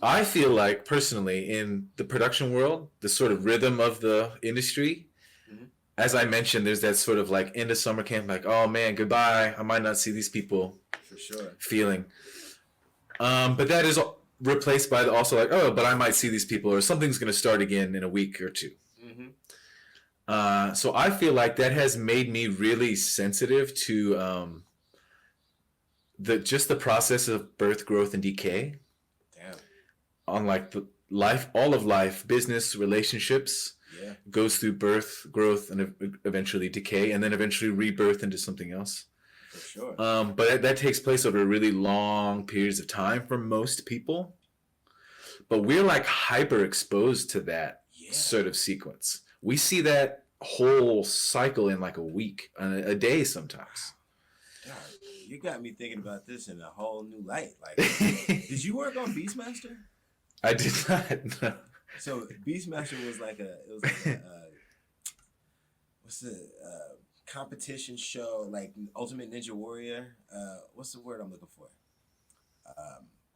I feel like personally in the production world, the sort of rhythm of the industry, Hmm. as I mentioned, there's that sort of like end of summer camp, like, oh man, goodbye. I might not see these people For sure. feeling. But that is replaced by the also like, oh, but I might see these people or something's going to start again in a week or two. Hmm. So I feel like that has made me really sensitive to the process of birth, growth, and decay Damn. on like the life, all of life, business, relationships Yeah. goes through birth, growth, and eventually decay, and then eventually rebirth into something else. For sure. But that takes place over really long periods of time for most people. But we're like hyper exposed to that Yeah. sort of sequence. We see that whole cycle in like a week, a day sometimes. Wow. God, you got me thinking about this in a whole new light. Like, did you work on Beastmaster? I did not know. So Beastmaster was like a what's the competition show like Ultimate Ninja Warrior? What's the word I'm looking for?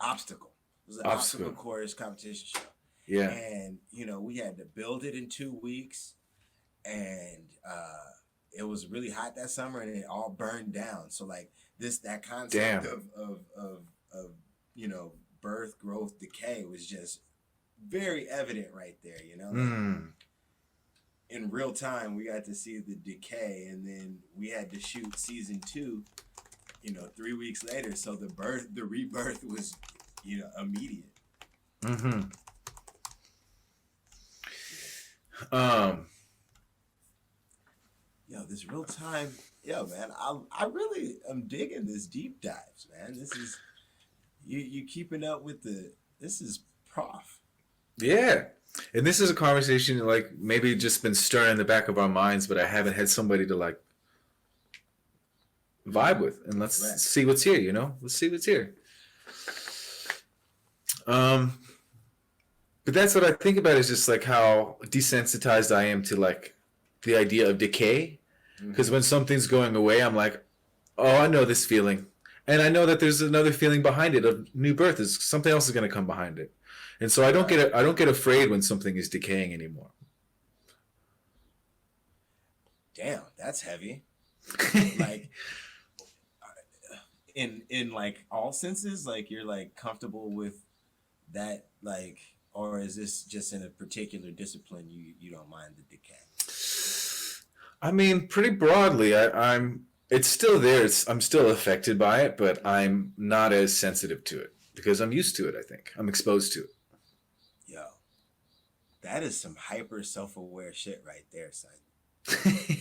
Obstacle. It was an obstacle Obstacle. course competition show, Yeah. and we had to build it in 2 weeks, and it was really hot that summer, and it all burned down. So like that concept Damn. of birth, growth, decay was just very evident right there. Like Mm. in real time, we got to see the decay, and then we had to shoot season two. 3 weeks later, so the rebirth was, immediate. Mm-hmm. Um. This real time, man, I really am digging this deep dives, man. This is you keeping up with this is prof. Yeah. And this is a conversation like maybe just been stirring in the back of our minds, but I haven't had somebody to like vibe with. And let's Right. see what's here. Let's see what's here. Um. But that's what I think about is just like how desensitized I am to like the idea of decay. Because Mm-hmm. when something's going away, I'm like, oh, I know this feeling, and I know that there's another feeling behind it of new birth. Is something else is going to come behind it, and so Right. I don't get afraid when something is decaying anymore. Damn, that's heavy. Like in like all senses, like you're like comfortable with that, like, or is this just in a particular discipline you don't mind the decay? I mean, pretty broadly, I'm. It's still there. I'm still affected by it, but I'm not as sensitive to it because I'm used to it. I think I'm exposed to Yo, that is some hyper self aware shit right there, son. it.